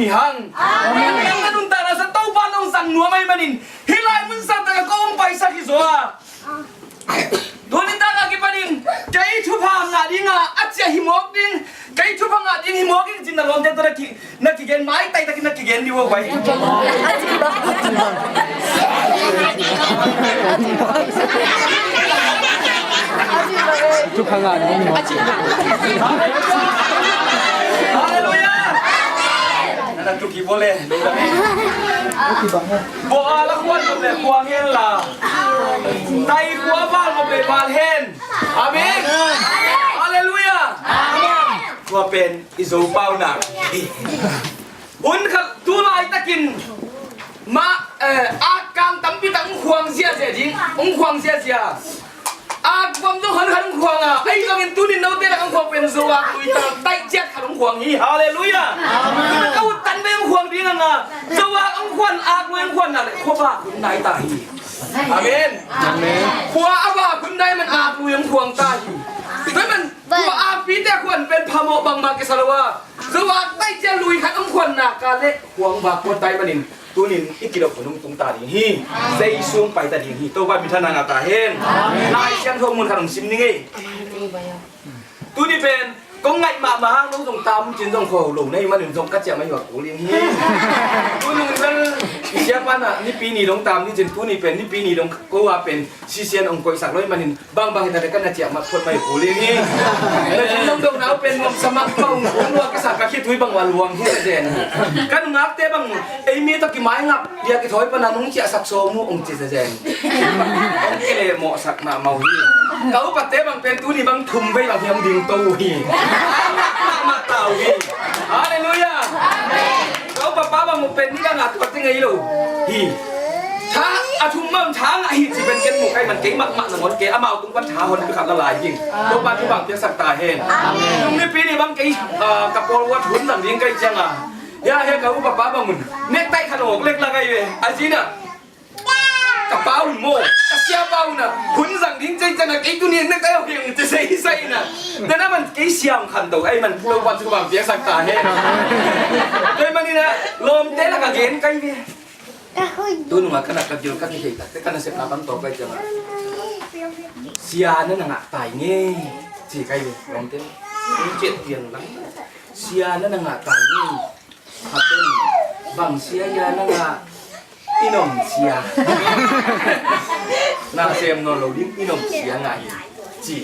hi hang yang nanun tara sa tau pa nong sang nuwa may manin hilay mun sa taga kong paisa ki zoa donin taga ki panin kay chupa nga di nga at siya himok din kay chupa nga din himok din jinalon de to nakigen mai tay takin nakigen di wo bai chupa nga din haleluya anak tu ki boleh bo ala kwan mo le kwang hen la tay kwa bal mo le bal hen amen haleluya amen kwa pen izo pau na un kha tu lai takin ma akang tampi tang khwang sia sia jing khwang sia sia kwam tu han khwang ai lo in tu ni no te la khwang pen zo wa tu ta tai jet khang khwang hi haleluya amen kau tan be khwang ding nga zo wa khwan wen khwan na le khwa ba kun nai ta hi amen amen khwa aba kun nai man wen khwang ta hiด้วยมันตัวอาปีแต่ควรเป็นพามอบางมาเกสลาวาสว่างใต้เจลุยขัดองควรนักการเละห่วงบากคนไตบันินตัวนินอีกิโลขนมตรงตาดิ่งฮีเซยซูงไปตาดิ่งฮีตัวบ้านมิถานางาตาเฮนนายเชียงทงมุนขนมซิมนี่ไงตัวนี้เป็นก็ไงมาห้างน้องตรงตามจินตรงโขหลงในมันหนึ่งตรงกัจเจมาอยู่กับกูเลี้ยงฮีตัวนึงเป็นเชียบ้านอ่ะนี่ปีนี้ตรงตามนี่จินตัวนี้เป็นนี่ปีนี้ตรงก็ว่าเป็นซีเซียนองค์กอยสักร้อยมันนินบางเห็นอะไรกันนะเจียมาคนมากูเลี้ยงฮีแล้วจินต้องโดนเอาเป็นสมัครบ้างหัวกษัตริย์ก็คิดถุยบางวันลวงที่เจนกันงับเต้บางไอ้มีตะกี้ไม้งับเดียกถอยปนันนุ่งเจียสักโซมูองค์จิตเจนองค์เกลเหมาะสักมาเมาฮีเขาปัดเต้บางเป็นตัวนี้บางทุ่มไปบางเฮียมดิ่งตู้ฮีมาเต่าฮีฮาเลลูยาเขาป้าบางมุเป็นนี่ก็งัดตัวที่ไงลูกฮีช้างอาทุ่มมั่งช้างฮีสิเป็นเกณฑ์หมู่ใครมันเก่งมากๆหนึ่งคนเก๋อามาเอาตุ้งวันช้าคนไปขับละลายยิงตัวบ้านที่บางเพียงสักตาเห็นตรงนี้ปีนี้บางเก๋กับโปรวัตถุนหลังเลี้ยงไก่เจียงย่าเฮ้เขาป้าบางมุนเน็กไตขนมเล็กละไงเว้ยอาจีน่ะกระเป๋าโม่กระเสียเป๋าน่ะขุนสั่งดิ้งใจจังนะไอ้ตัวนี้นึกได้เอาเพียงจะใส่น่ะแต่นั่นมันไอ้เสียงขันตัวไอ้มันตัววันที่บางเพียงสักตาเห็นเลยมันนี่นะลมเตะละกะเกณฑ์ไก่เว้ยตัวนึงมาขนาดกระเดียวกันที่แต่ขนาดเสพน้ำต่อไปจังเสียนั่นน่ะตายงี้จีไก่เว้ยลมเตะเจ็ดเพียงหลังเสียนั่นน่ะตายงี้ขับเป็นบางเสียยานั่นน่ะอินอมเสียน่าเสียมโนโลดิ้งอินอมเสียไงจี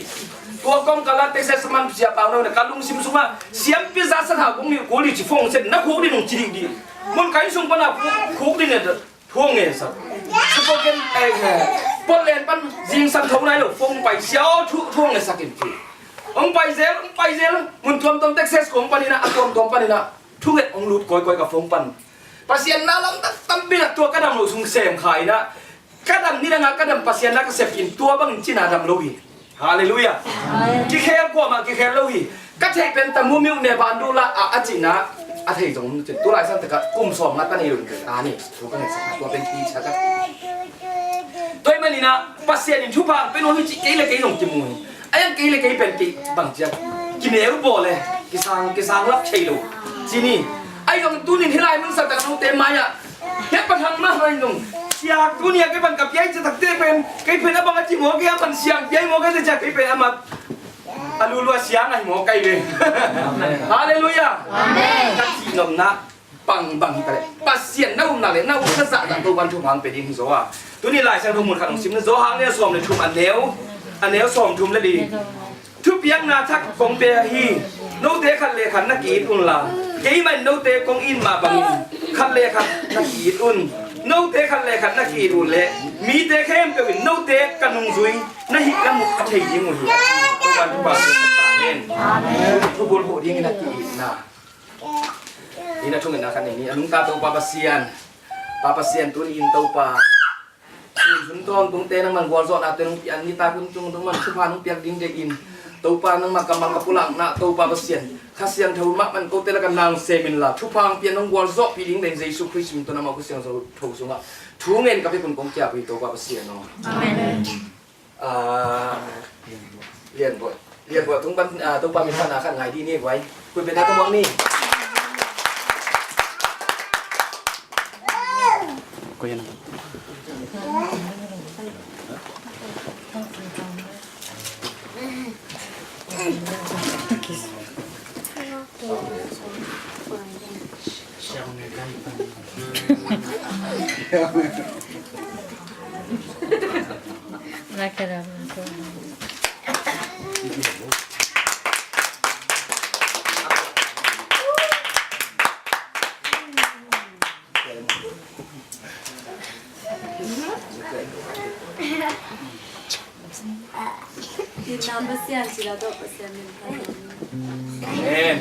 ตัวกองกาลาเตเซสมันเสียเปล่าเนี่ยการลุงซิมซุมาเสียมพิซซ่าสถาบันนี้กูรีจิฟงเซนนักกูรีนุ่งจีดีมันไก่ซุงปนอ่ะกูรีเนี่ยท่วงเงี้ยสักสปอเกนเองปนเลนปันยิงสันทงไหนหรอฟงไปเสียวท่วงเงี้ยสักกี่ทีองไปเซลมันท่วมตรงเท็กซัสของปันนี่นะท่วมปันนี่นะทุกเอ็ดองลุดก้อยกับฟงปันpasien nalam tampil tua kadang lu sung sem khai na kadang ni nga kadang pasien na kasep kin tua bang chin adam lohi haleluya ki khe ko ma ki khe lohi ka thei pen tamu miu ne ban du la a china a thei jong tu lai san ta ka kum som na ta ni lu ni tu ka ne sa tua pen ti cha ka toi mani na pasien in thu pa pen ho chi ke le ke nong chi mu ai ke le ke pen ti bang cha ki ne ru bo le ki sang lap chei lu chi niไอ้ยังตัวนี้ที่ไรมึงสัตว์แต่เราเต็มมาอ่ะเฮ็ดประทังมากเลยนุ่งอยากตัวนี้ก็มันกับยัยจะตักเตะเป็นก็เป็นอะไรบางทีหมอแกมันเสียงยัยหมอแกจะก็เป็นอะไรอาลูลัวเสียงไอ้หมอไก่เลยฮาเลลูยาอาเมนกันที่นมนะปังที่อะไรปัสเซียนน่าอุ่นเลยน่าอุ่นก็สั่งตัววันทุกพังเป็นยังไงโซ่อะตัวนี้ลายเส้นทุ่มหมดขนมซิมนั่นโซ่หางเนี่ยสวมเลยทุ่มอันเดียวสวมทุ่มแล้วดีทุบยังนาทักกงเปียฮีโนเตขันเลขันนักกีดอุ่นละเกี่ยมันโนเตกงอินมาบังขันเลขันนักกีดอุ่นโนเตขันเลขันนักกีดอุ่นเละมีเตเข้มเปวินโนเตกันนุงซุยนั่นหิกันมุกเทียมุยทุกวันทุกวันเป็นต่างเล่นทุกบุญโหดิ้งนักกีดนะนี่นะช่วงนี้นะคันนี้ลุงตาตัวปาปเซียนตัวนี้อินตัวปาสุนทรตรงเตนังมันวอลซอนอาเตนอันนี้ตาคุณจุงตรงมันสุภาพนุ่งเปียกดิ้งเด็กอินตัวปานังมากำมังกับปุลังนะตัวปาปเซียนข้าเสียงเท่ามักมันก็เตละกันนางเซมินละทุพางเปียนน้องวอลซอปีดิ้งเดนเยซูคริสต์ตัวนั้นมาก็เสียงเราถูกสุงอ่ะทุเงินกับพี่คนกงเจ้าพี่ตัวปาปเซียนเนาะเรียนบททุกวันตัวปามิธานาขันไหนดีนี่ไว้คุณเป็นนักตะวันนี่ ko yan. Nakaraman ko. Dinamasiyan sila daw kasi Amen.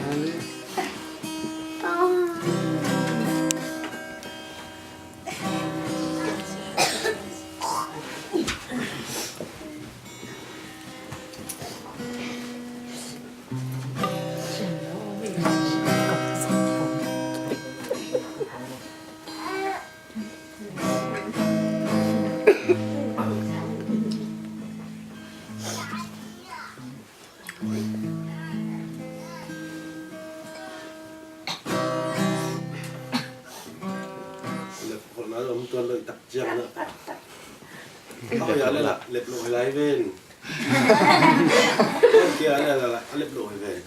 Còn nói ông tuân lợi tập trang nữa. Tao giờ đây là lệp lội lái bên. Con kia là lệp lội về.